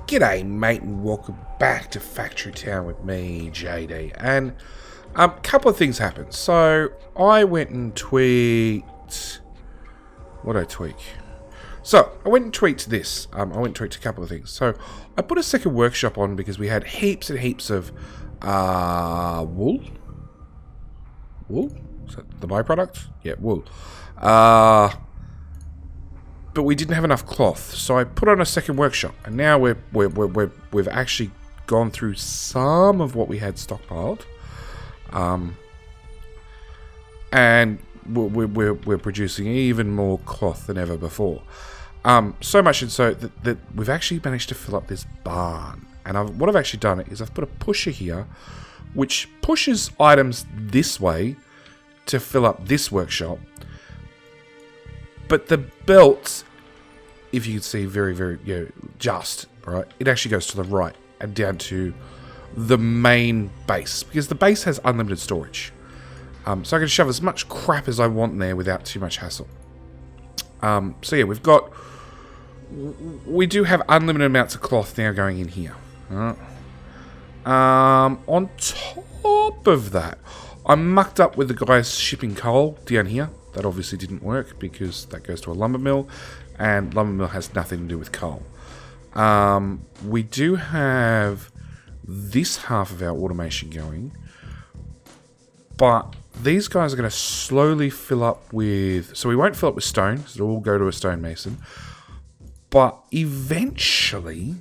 G'day mate and welcome back to Factory Town with me, JD. And a couple of things happened. So I went and tweaked... What did I tweak? So I went and tweaked this. I went and tweaked a couple of things. So I put a second workshop on because we had heaps and heaps of wool. Wool? Is that the byproduct? Yeah, wool. But we didn't have enough cloth, so I put on a second workshop, and now we've actually gone through some of what we had stockpiled, and we're producing even more cloth than ever before. So much and so that we've actually managed to fill up this barn. And what I've actually done is I've put a pusher here, which pushes items this way to fill up this workshop. But the belt, if you can see very, just, right, it actually goes to the right and down to the main base. Because the base has unlimited storage. So I can shove as much crap as I want in there without too much hassle. So yeah, we do have unlimited amounts of cloth now going in here. On top of that, I mucked up with the guys shipping coal down here. That obviously didn't work because that goes to a lumber mill, and lumber mill has nothing to do with coal. We do have this half of our automation going, but these guys are going to slowly fill up with... So we won't fill up with stone, because it'll all go to a stonemason, but eventually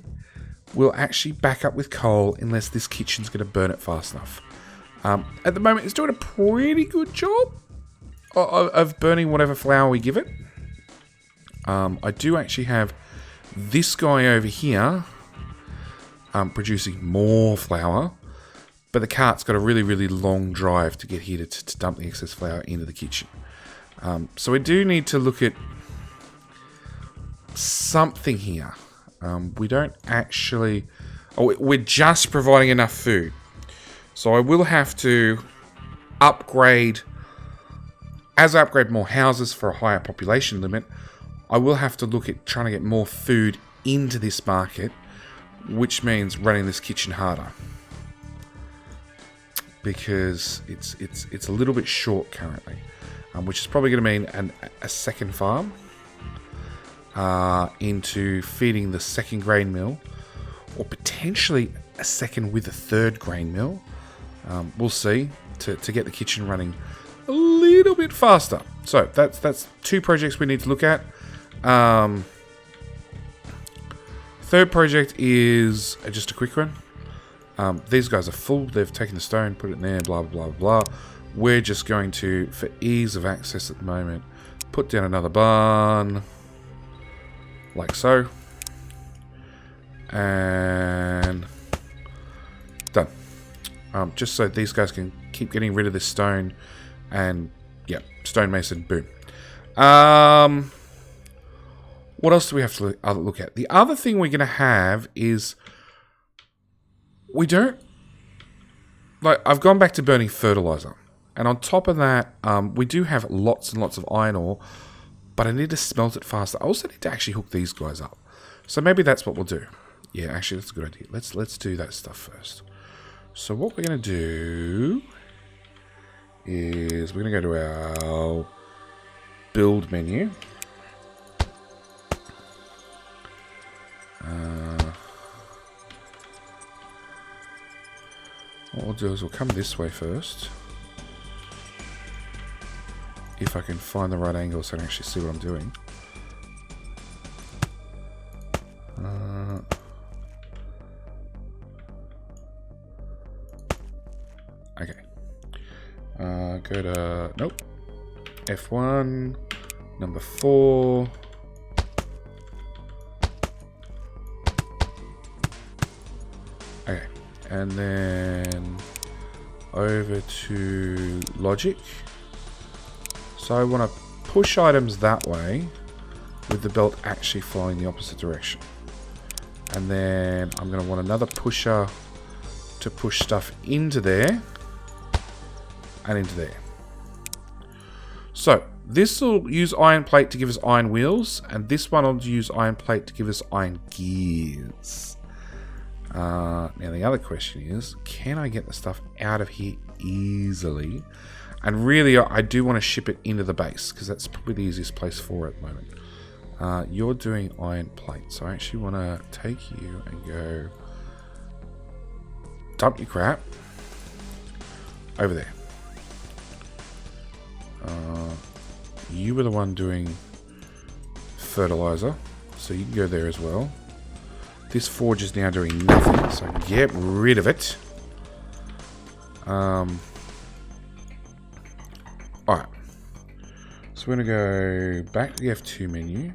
we'll actually back up with coal unless this kitchen's going to burn it fast enough. At the moment, it's doing a pretty good job of burning whatever flour we give it. I do actually have this guy over here producing more flour, but the cart's got a really long drive to get here to dump the excess flour into the kitchen. So we do need to look at something here. We don't actually... we're just providing enough food. So I will have to upgrade... As I upgrade more houses for a higher population limit, I will have to look at trying to get more food into this market, which means running this kitchen harder. Because it's a little bit short currently, which is probably going to mean a second farm into feeding the second grain mill, or potentially a second with a third grain mill. We'll see, to get the kitchen running a little bit faster. So that's two projects we need to look at. Third project is just a quick one. These guys are full. They've taken the stone, put it in there, blah blah blah. We're just going to, for ease of access at the moment, put down another barn like so, and done. Just so these guys can keep getting rid of this stone. And, yeah, stonemason, boom. What else do we have to look at? The other thing we're going to have is... We don't... Like, I've gone back to burning fertilizer. And on top of that, we do have lots and lots of iron ore. But I need to smelt it faster. I also need to actually hook these guys up. So maybe that's what we'll do. Yeah, actually, that's a good idea. Let's do that stuff first. So what we're going to do... is we're going to go to our build menu. What we'll do is we'll come this way first. If I can find the right angle so I can actually see what I'm doing. Okay. Go to... Nope. F1. Number 4. Okay. And then... over to logic. So I want to push items that way with the belt actually flowing the opposite direction. And then I'm going to want another pusher to push stuff into there. And into there. So this will use iron plate to give us iron wheels, and this one will use iron plate to give us iron gears. Now the other question is, can I get the stuff out of here easily? And really, I do want to ship it into the base, because that's probably the easiest place for it at the moment. You're doing iron plate, so I actually want to take you and go dump your crap over there. You were the one doing fertilizer, so you can go there as well. This forge is now doing nothing, so get rid of it. Alright. So we're going to go back to the F2 menu.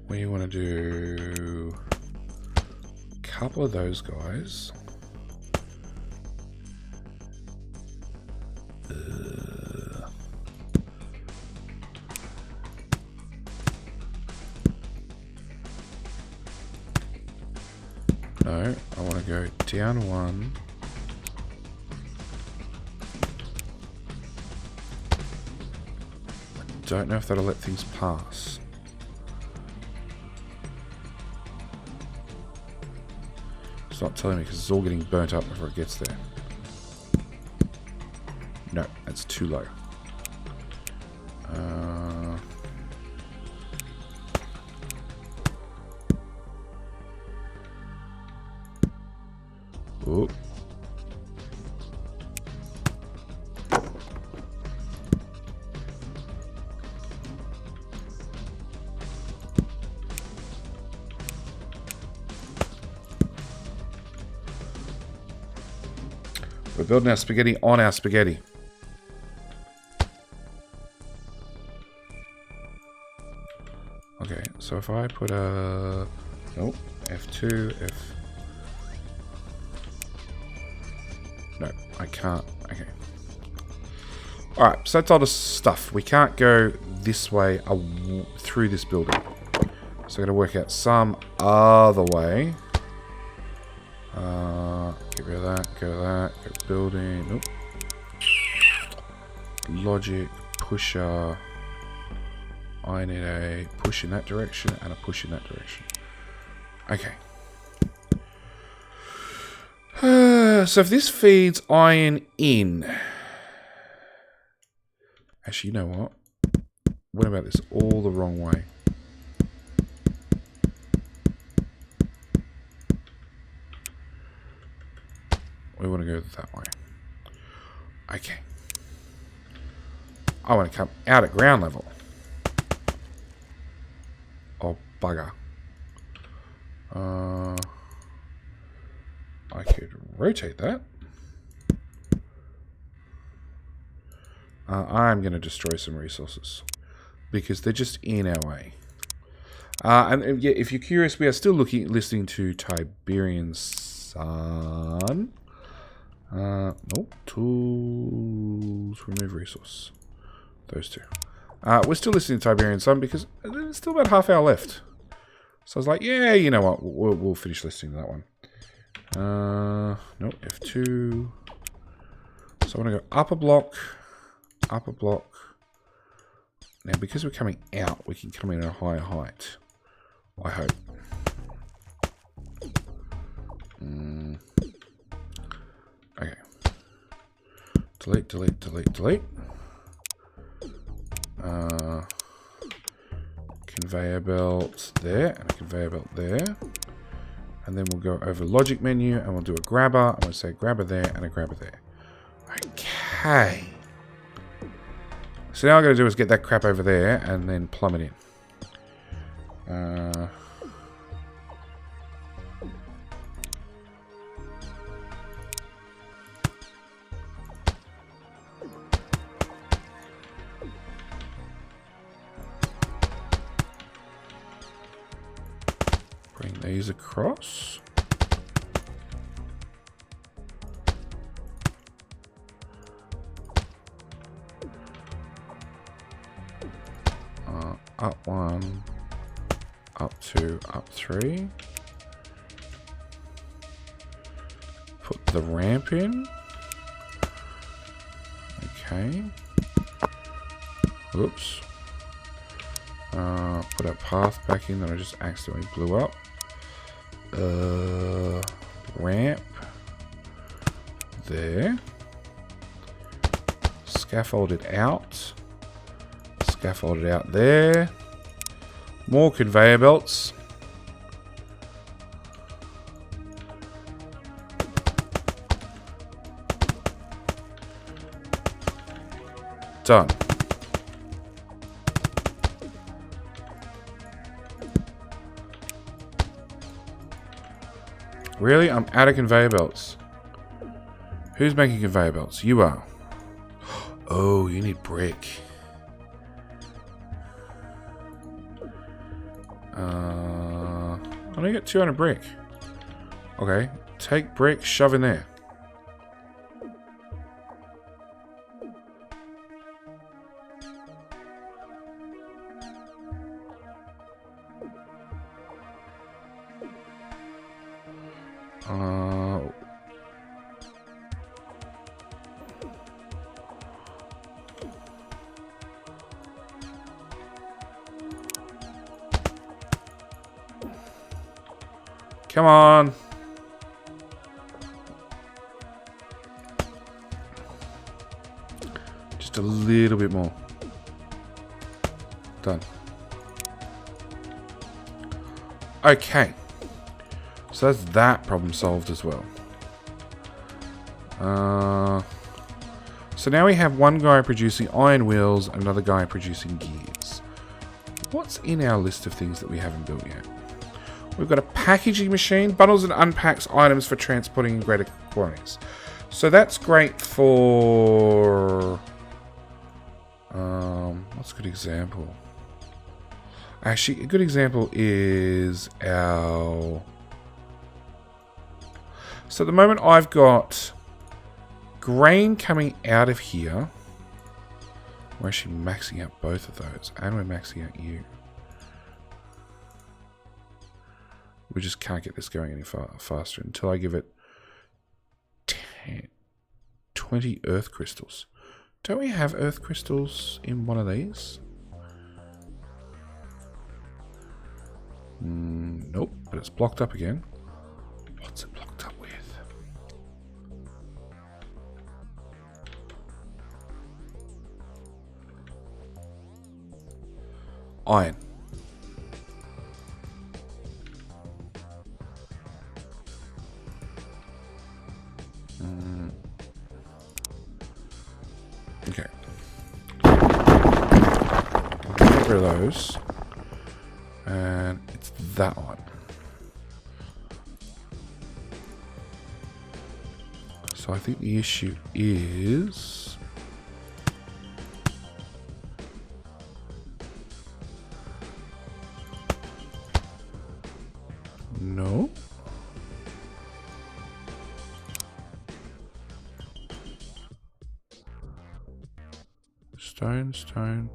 We want to do a couple of those guys. No, I want to go down one. I don't know if that'll let things pass. It's not telling me because it's all getting burnt up before it gets there. No, that's too low. Oh. We're building our spaghetti on our spaghetti. Okay, so if I put a... Nope, F2, F... No, I can't. Okay. Alright, so that's all the stuff. We can't go this way through this building. So I'm going to work out some other way. Get rid of that, go building. Nope. Logic, pusher. I need a push in that direction and a push in that direction. Okay. So if this feeds iron in... Actually, you know what? What about this all the wrong way? We want to go that way. Okay. I want to come out at ground level. Oh, bugger. I could rotate that. I'm going to destroy some resources because they're just in our way. And yeah, if you're curious, we are still listening to Tiberian Sun. Nope. Tools, remove resource. Those two. We're still listening to Tiberian Sun because there's still about half hour left. So I was like, yeah, you know what? We'll finish listening to that one. Nope, F2. So I want to go up a block. Up a block. Now, because we're coming out, we can come in at a higher height. I hope. Okay. Delete, delete, delete, delete. Conveyor belt there, and a conveyor belt there. And then we'll go over logic menu, and we'll do a grabber. I'm going to say grabber there, and a grabber there. Okay. So now all I'm going to do is get that crap over there, and then plumb it in. Bring these across. Up 1, up 2, up 3. Put the ramp in. Okay. Oops. Put a path back in that I just accidentally blew up. ramp there. Scaffolded out. Scaffolded out there. More conveyor belts. Done. Really? I'm out of conveyor belts. Who's making conveyor belts? You are. Oh, you need brick. I only got 200 brick. Okay, take brick, shove in there. Come on. Just a little bit more. Done. Okay. So that's that problem solved as well. So now we have one guy producing iron wheels, another guy producing gears. What's in our list of things that we haven't built yet? We've got a packaging machine, bundles and unpacks items for transporting in greater quantities. So that's great for... what's a good example? Actually, a good example is our... So at the moment I've got grain coming out of here. We're actually maxing out both of those, and we're maxing out you. We just can't get this going any faster until I give it 20 earth crystals. Don't we have earth crystals in one of these? Nope, but it's blocked up again. What's it blocked up with? Iron. Okay. Get rid of those. And it's that one. So I think the issue is... No. Stone.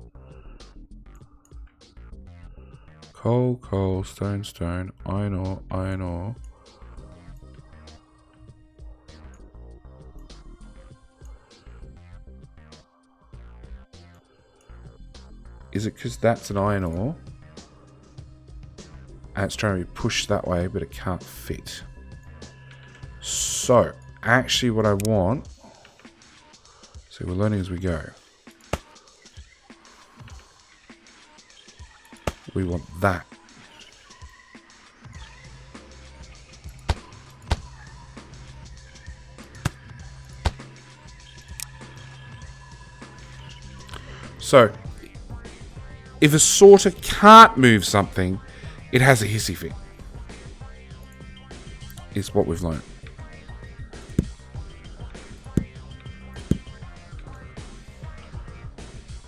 Coal, stone, iron ore. Is it because that's an iron ore? And it's trying to be pushed that way, but it can't fit. So, actually what I want... So we're learning as we go. We want that. So, if a sorter can't move something, it has a hissy fit. Is what we've learned.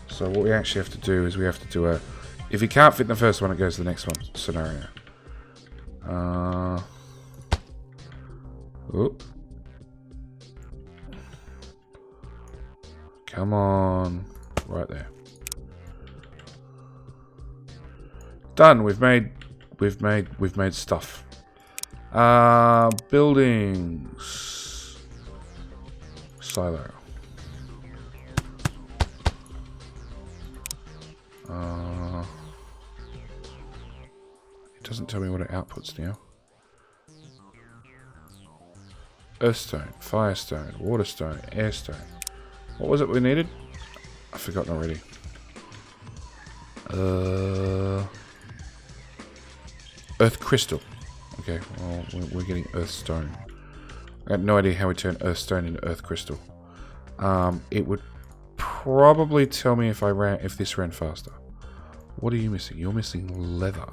So what we actually have to do is we have to do a... If it can't fit in the first one, it goes to the next one scenario. Oop. Come on. Right there. Done. We've made stuff. Buildings. Silo. It doesn't tell me what it outputs now. Earthstone, firestone, waterstone, airstone. What was it we needed? I've forgotten already. Earth crystal. Okay, well, we're getting earthstone. I got no idea how we turn earthstone into earth crystal. It would probably tell me if this ran faster. What are you missing? You're missing leather.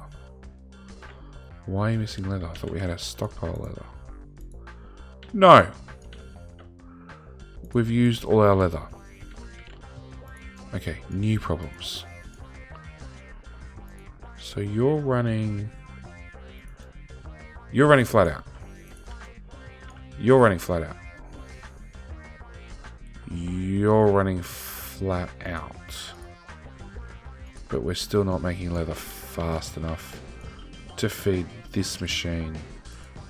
Why are you missing leather? I thought we had a stockpile of leather. No! We've used all our leather. Okay, new problems. So you're running flat out. You're running flat out. You're running flat out. But we're still not making leather fast enough to feed this machine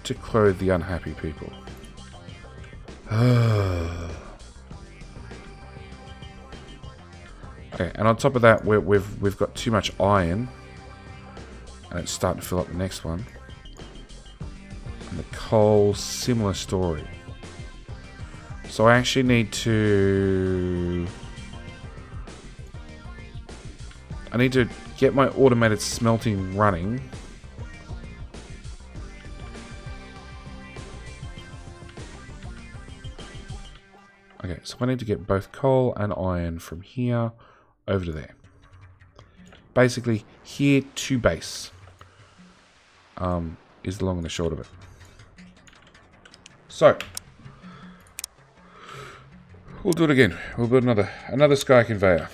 to clothe the unhappy people. Okay, and on top of that, we've got too much iron, and it's starting to fill up the next one. And the coal, similar story. So I actually need to get my automated smelting running. Okay, so I need to get both coal and iron from here over to there. Basically, here to base is the long and the short of it. So, we'll do it again. We'll build another sky conveyor.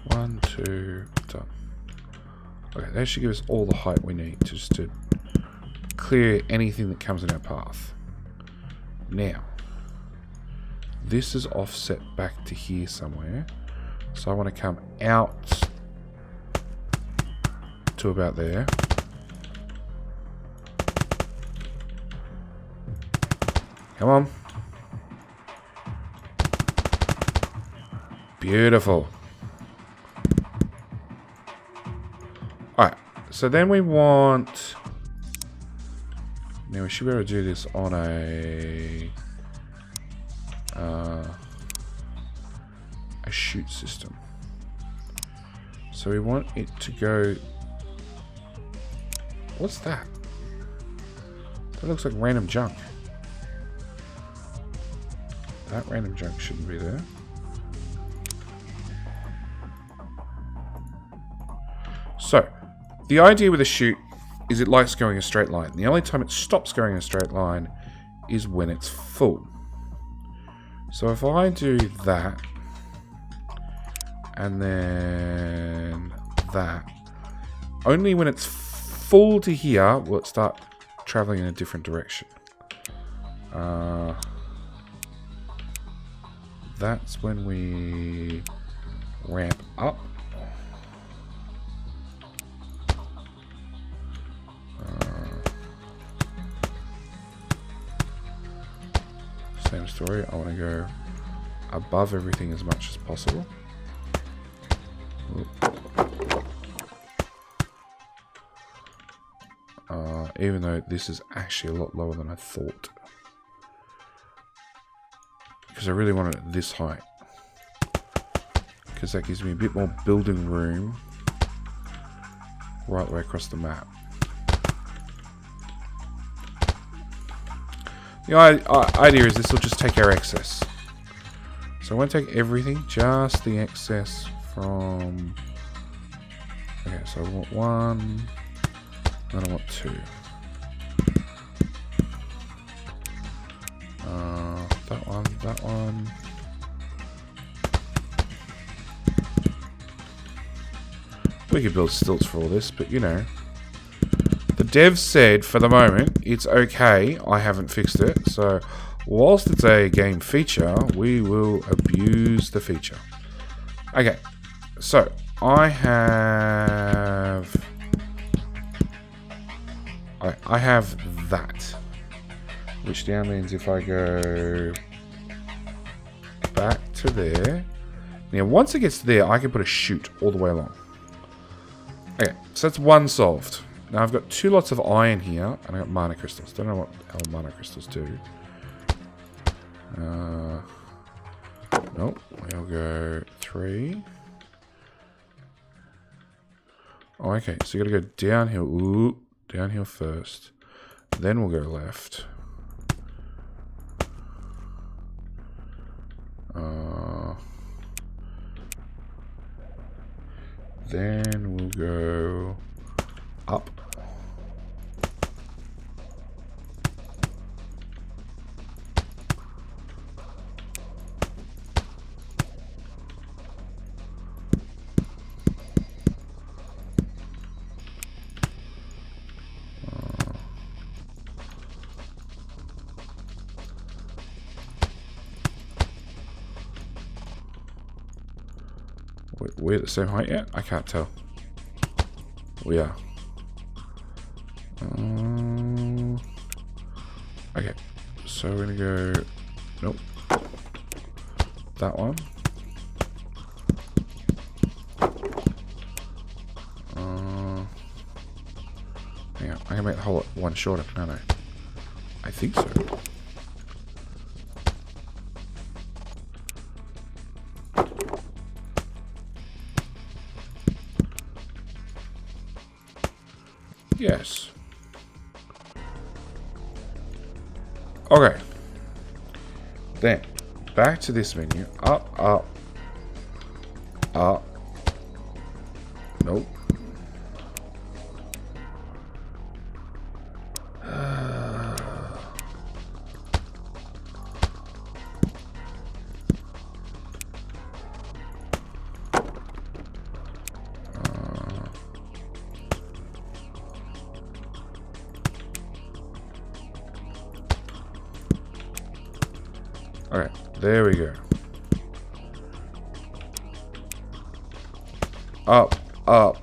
One, two, done. Okay, that should give us all the height we need just to clear anything that comes in our path. Now, this is offset back to here somewhere. So I want to come out to about there. Come on. Beautiful. Alright, so then we want... Now we should be able to do this on a chute system. So we want it to go... What's that? That looks like random junk. That random junk shouldn't be there. So, the idea with a chute is it likes going a straight line. The only time it stops going a straight line is when it's full. So if I do that, and then that, only when it's full to here will it start traveling in a different direction. That's when we ramp up. Same story. I want to go above everything as much as possible. Even though this is actually a lot lower than I thought. Because I really want it at this height. Because that gives me a bit more building room right the way across the map. The idea is this will just take our excess. So I want to take everything, just the excess from... Okay, so I want one, then I want two. That one. We could build stilts for all this, but you know, the Dev said for the moment it's okay. I haven't fixed it. So whilst it's a game feature, we will abuse the feature. Okay. So I have that. Which now means if I go back to there. Now once it gets there, I can put a chute all the way along. Okay, so that's one solved. Now I've got 2 lots of iron here, and I've got mana crystals. Don't know what the hell mana crystals do. Nope, we'll go 3. Oh, okay, so you gotta go downhill. Ooh, downhill first. Then we'll go left. Then we'll go up. We're at the same height yet? I can't tell. We are. Okay, so we're gonna go. Nope. That one. Hang on, I can make the whole one shorter. No. I think so. Yes. Okay. Then, back to this menu. Up, up, up. Nope. Okay, there we go. Up, up,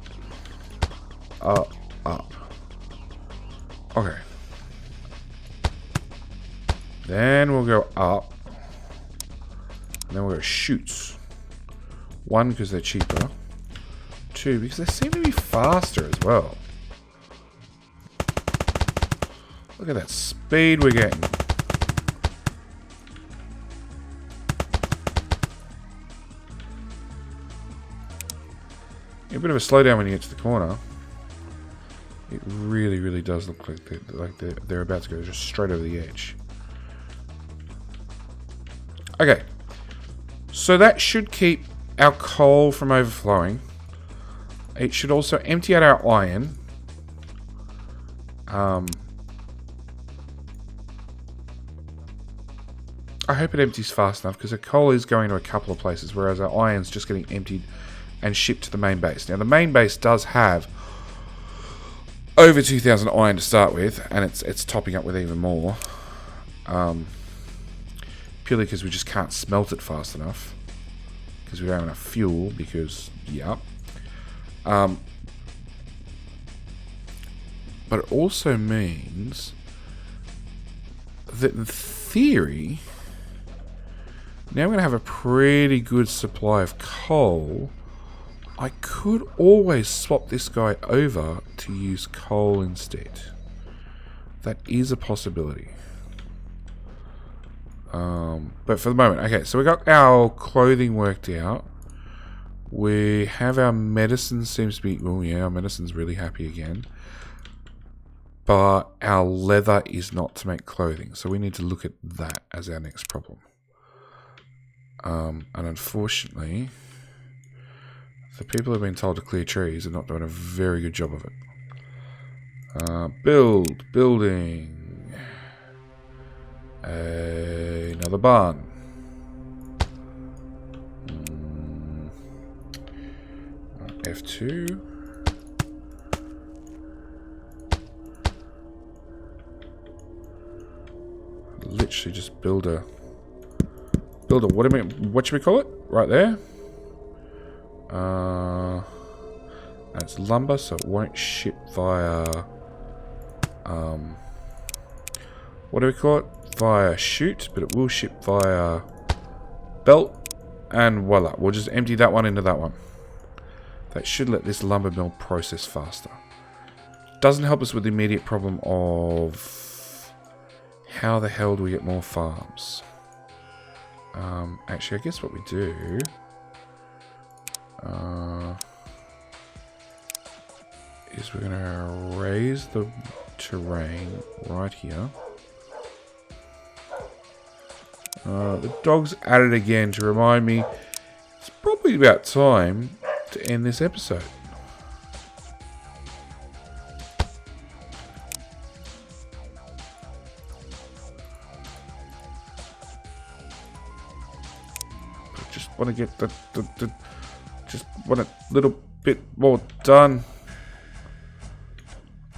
up, up. Okay. Then we'll go up. And then we'll go shoots. 1, because they're cheaper. 2, because they seem to be faster as well. Look at that speed we're getting. A bit of a slowdown when you get to the corner. It really does look like they're about to go just straight over the edge. Okay, so that should keep our coal from overflowing. It should also empty out our iron. I hope it empties fast enough because the coal is going to a couple of places, whereas our iron's just getting emptied and shipped to the main base. Now, the main base does have over 2,000 iron to start with, and it's topping up with even more. Purely because we just can't smelt it fast enough. Because we don't have enough fuel, because, yeah. But it also means that in theory, now we're going to have a pretty good supply of coal. I could always swap this guy over to use coal instead. That is a possibility. But for the moment, okay, so we got our clothing worked out. We have our medicine seems to be, oh yeah, our medicine's really happy again. But our leather is not to make clothing, so we need to look at that as our next problem. And unfortunately, the people who've been told to clear trees are not doing a very good job of it. Building. Another barn. F2. literally just build a what should we call it? Right there. That's lumber, so it won't ship via what do we call it? Via chute, but it will ship via belt, and voila, we'll just empty that one into that one. That should let this lumber mill process faster. Doesn't help us with the immediate problem of how the hell do we get more farms? Actually, I guess what we do is we're gonna raise the terrain right here. The dog's at it again to remind me it's probably about time to end this episode. I just want to get just want a little bit more done.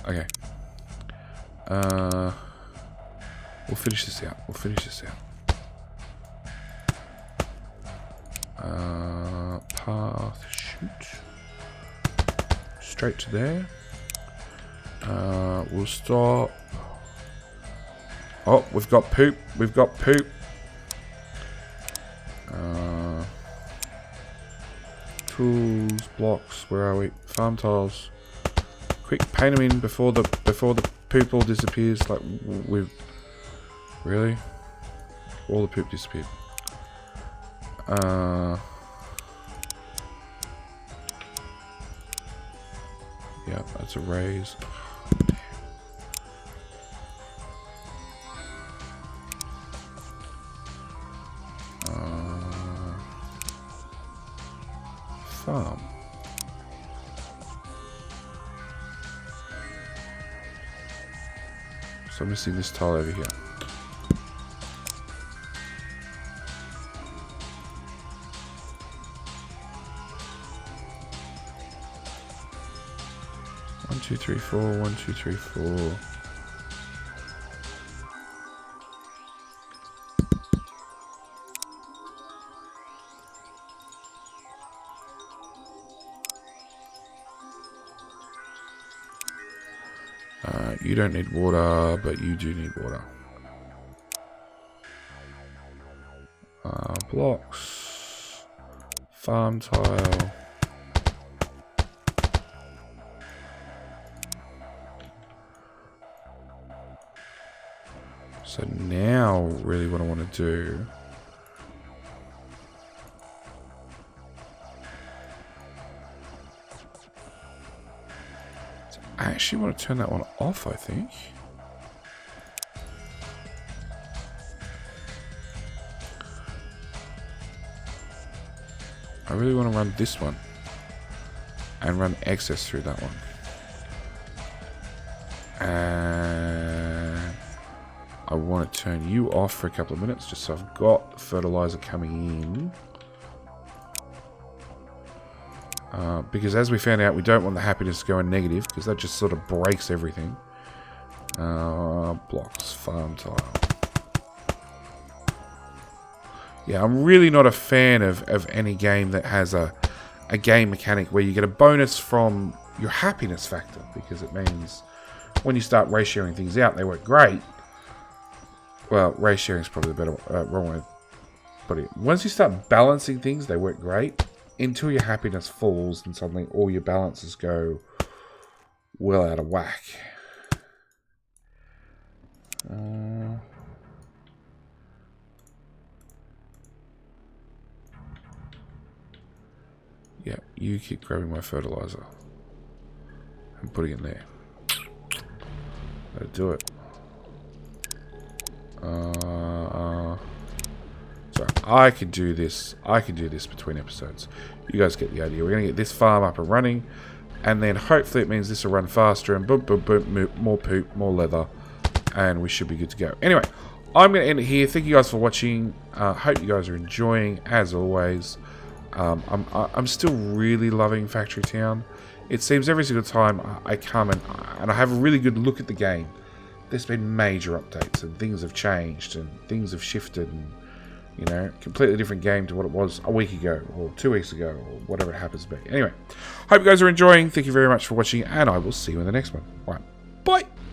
Okay. We'll finish this out. Path, shoot. Straight to there. We'll stop. Oh, we've got poop. Tools, blocks, where are we? Farm tiles. Quick, paint them in before the poop all disappears. Like, we've... Really? All the poop disappeared. Yeah, that's a raise. Farm. So I'm missing this tile over here. One, two, three, four. 1, 2, 3, 4. You don't need water, but you do need water. Blocks. Farm tile. So now, really what I want to do... I actually want to turn that one off, I think. I really want to run this one. And run excess through that one. And I want to turn you off for a couple of minutes, just so I've got fertilizer coming in. Because as we found out, we don't want the happiness to go in negative, because that just sort of breaks everything. Blocks, farm tile. Yeah, I'm really not a fan of any game that has a game mechanic where you get a bonus from your happiness factor, because it means when you start ratioing things out, they work great. Well, ratioing is probably the better wrong way of putting it. Once you start balancing things, they work great. Until your happiness falls and suddenly all your balances go well out of whack. Yeah, you keep grabbing my fertilizer and putting it there. That'll do it. So I can do this. Between episodes. You guys get the idea. We're going to get this farm up and running, and then hopefully it means this will run faster, and boom, boom, boom, more poop, more leather, and we should be good to go. Anyway, I'm going to end it here. Thank you guys for watching. Hope you guys are enjoying, as always. I'm still really loving Factory Town. It seems every single time I come and I have a really good look at the game, there's been major updates and things have changed and things have shifted and, you know, completely different game to what it was a week ago or 2 weeks ago or whatever it happens to be. Anyway, hope you guys are enjoying. Thank you very much for watching, and I will see you in the next one. Right, bye.